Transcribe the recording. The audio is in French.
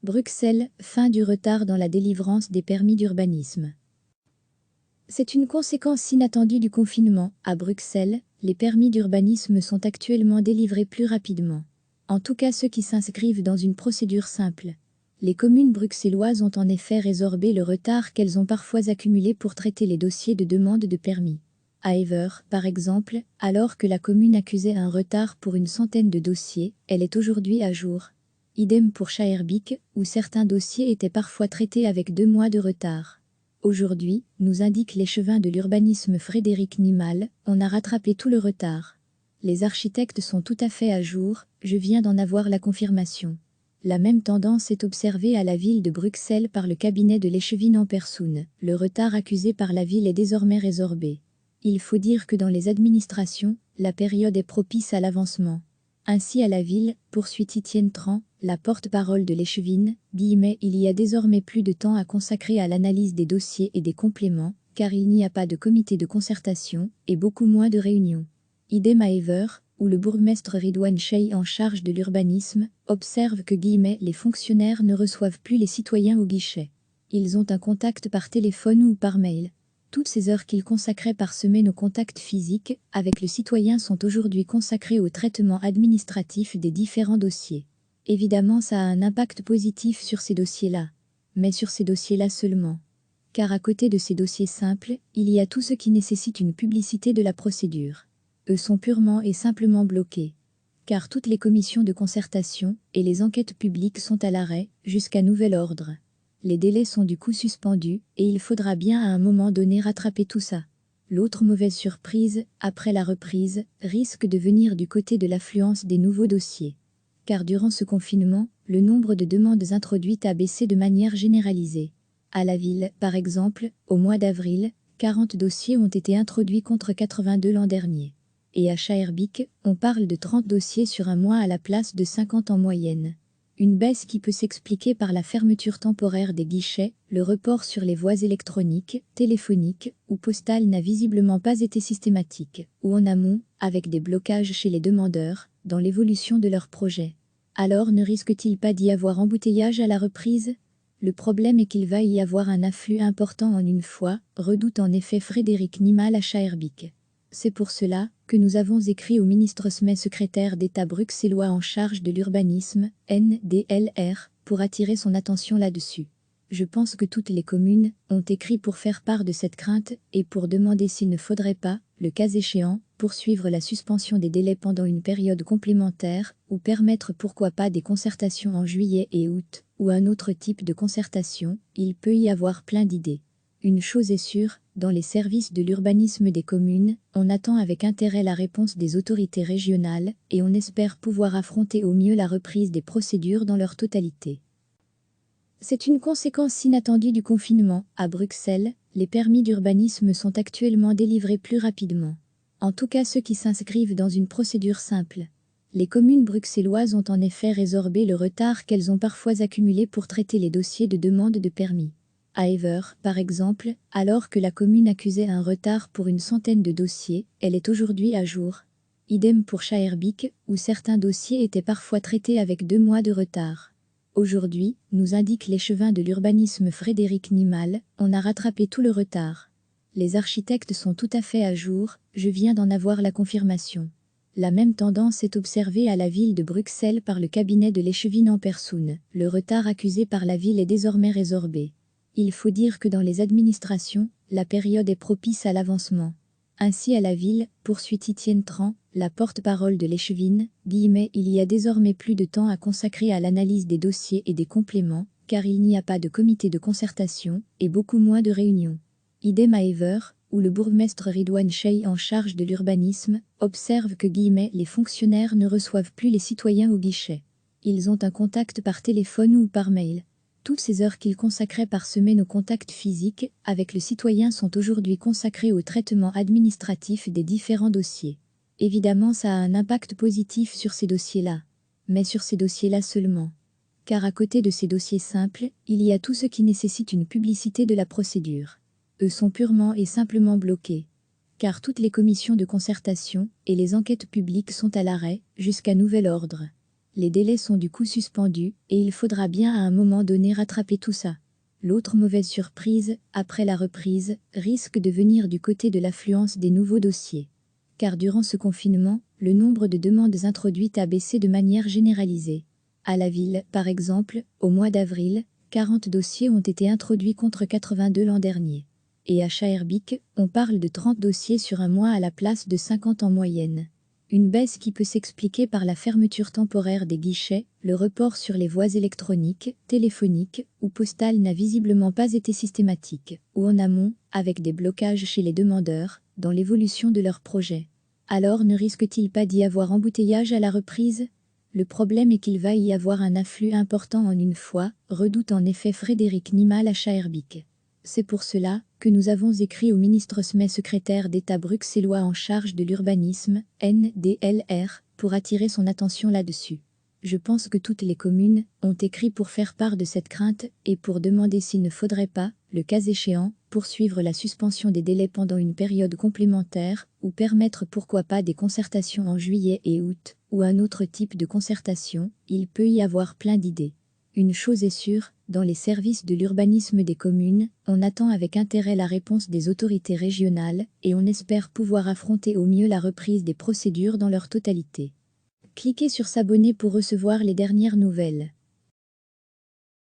Bruxelles, fin du retard dans la délivrance des permis d'urbanisme. C'est une conséquence inattendue du confinement. À Bruxelles, les permis d'urbanisme sont actuellement délivrés plus rapidement. En tout cas ceux qui s'inscrivent dans une procédure simple. Les communes bruxelloises ont en effet résorbé le retard qu'elles ont parfois accumulé pour traiter les dossiers de demande de permis. À Ever, par exemple, alors que la commune accusait un retard pour une centaine de dossiers, elle est aujourd'hui à jour. Idem pour Schaerbeek, où certains dossiers étaient parfois traités avec 2 mois de retard. Aujourd'hui, nous indique l'échevin de l'urbanisme Frédéric Nimal, on a rattrapé tout le retard. Les architectes sont tout à fait à jour, je viens d'en avoir la confirmation. La même tendance est observée à la ville de Bruxelles par le cabinet de l'échevine en personne. Le retard accusé par la ville est désormais résorbé. Il faut dire que dans les administrations, la période est propice à l'avancement. Ainsi à la ville, poursuit Etienne Tran, la porte-parole de l'échevine, il y a désormais plus de temps à consacrer à l'analyse des dossiers et des compléments, car il n'y a pas de comité de concertation, et beaucoup moins de réunions. Idem à Ever, où le bourgmestre Ridouane Chey en charge de l'urbanisme, observe que les fonctionnaires ne reçoivent plus les citoyens au guichet. Ils ont un contact par téléphone ou par mail. Toutes ces heures qu'ils consacraient par semaine au contact physique avec le citoyen sont aujourd'hui consacrées au traitement administratif des différents dossiers. Évidemment, ça a un impact positif sur ces dossiers-là. Mais sur ces dossiers-là seulement. Car à côté de ces dossiers simples, il y a tout ce qui nécessite une publicité de la procédure. Eux sont purement et simplement bloqués. Car toutes les commissions de concertation et les enquêtes publiques sont à l'arrêt, jusqu'à nouvel ordre. Les délais sont du coup suspendus, et il faudra bien à un moment donné rattraper tout ça. L'autre mauvaise surprise, après la reprise, risque de venir du côté de l'affluence des nouveaux dossiers. Car durant ce confinement, le nombre de demandes introduites a baissé de manière généralisée. À la ville, par exemple, au mois d'avril, 40 dossiers ont été introduits contre 82 l'an dernier. Et à Schaerbeek, on parle de 30 dossiers sur un mois à la place de 50 en moyenne. Une baisse qui peut s'expliquer par la fermeture temporaire des guichets, le report sur les voies électroniques, téléphoniques ou postales n'a visiblement pas été systématique, ou en amont, avec des blocages chez les demandeurs, dans l'évolution de leurs projets. Alors ne risque-t-il pas d'y avoir embouteillage à la reprise ? Le problème est qu'il va y avoir un afflux important en une fois, redoute en effet Frédéric Nimal à Schaerbeek. C'est pour cela que nous avons écrit au ministre Smet, secrétaire d'État bruxellois en charge de l'urbanisme, NDLR, pour attirer son attention là-dessus. Je pense que toutes les communes ont écrit pour faire part de cette crainte et pour demander s'il ne faudrait pas, le cas échéant, poursuivre la suspension des délais pendant une période complémentaire ou permettre pourquoi pas des concertations en juillet et août, ou un autre type de concertation. Il peut y avoir plein d'idées. Une chose est sûre, dans les services de l'urbanisme des communes, on attend avec intérêt la réponse des autorités régionales et on espère pouvoir affronter au mieux la reprise des procédures dans leur totalité. C'est une conséquence inattendue du confinement. À Bruxelles, les permis d'urbanisme sont actuellement délivrés plus rapidement. En tout cas ceux qui s'inscrivent dans une procédure simple. Les communes bruxelloises ont en effet résorbé le retard qu'elles ont parfois accumulé pour traiter les dossiers de demande de permis. À Ever, par exemple, alors que la commune accusait un retard pour une centaine de dossiers, elle est aujourd'hui à jour. Idem pour Schaerbeek, où certains dossiers étaient parfois traités avec 2 mois de retard. Aujourd'hui, nous indique l'échevin de l'urbanisme Frédéric Nimal, on a rattrapé tout le retard. Les architectes sont tout à fait à jour, je viens d'en avoir la confirmation. La même tendance est observée à la ville de Bruxelles par le cabinet de l'échevine en personne. Le retard accusé par la ville est désormais résorbé. Il faut dire que dans les administrations, la période est propice à l'avancement. Ainsi à la ville, poursuit Etienne Tran, la porte-parole de l'échevine, il y a désormais plus de temps à consacrer à l'analyse des dossiers et des compléments, car il n'y a pas de comité de concertation, et beaucoup moins de réunions. Idem à Ever, où le bourgmestre Ridouane Chey en charge de l'urbanisme, observe que les fonctionnaires ne reçoivent plus les citoyens au guichet. Ils ont un contact par téléphone ou par mail. Toutes ces heures qu'ils consacraient par semaine au contact physique avec le citoyen sont aujourd'hui consacrées au traitement administratif des différents dossiers. Évidemment, ça a un impact positif sur ces dossiers-là. Mais sur ces dossiers-là seulement. Car à côté de ces dossiers simples, il y a tout ce qui nécessite une publicité de la procédure. Eux sont purement et simplement bloqués. Car toutes les commissions de concertation et les enquêtes publiques sont à l'arrêt, jusqu'à nouvel ordre. Les délais sont du coup suspendus, et il faudra bien à un moment donné rattraper tout ça. L'autre mauvaise surprise, après la reprise, risque de venir du côté de l'affluence des nouveaux dossiers. Car durant ce confinement, le nombre de demandes introduites a baissé de manière généralisée. À la ville, par exemple, au mois d'avril, 40 dossiers ont été introduits contre 82 l'an dernier. Et à Schaerbeek, on parle de 30 dossiers sur un mois à la place de 50 en moyenne. Une baisse qui peut s'expliquer par la fermeture temporaire des guichets, le report sur les voies électroniques, téléphoniques ou postales n'a visiblement pas été systématique, ou en amont, avec des blocages chez les demandeurs, dans l'évolution de leurs projets. Alors ne risque-t-il pas d'y avoir embouteillage à la reprise ? Le problème est qu'il va y avoir un afflux important en une fois, redoute en effet Frédéric Nimal à Schaerbeek. C'est pour cela que nous avons écrit au ministre Smeh, secrétaire d'État bruxellois en charge de l'urbanisme, NDLR, pour attirer son attention là-dessus. Je pense que toutes les communes ont écrit pour faire part de cette crainte et pour demander s'il ne faudrait pas, le cas échéant, poursuivre la suspension des délais pendant une période complémentaire ou permettre pourquoi pas des concertations en juillet et août, ou un autre type de concertation. Il peut y avoir plein d'idées. Une chose est sûre, dans les services de l'urbanisme des communes, on attend avec intérêt la réponse des autorités régionales et on espère pouvoir affronter au mieux la reprise des procédures dans leur totalité. Cliquez sur s'abonner pour recevoir les dernières nouvelles.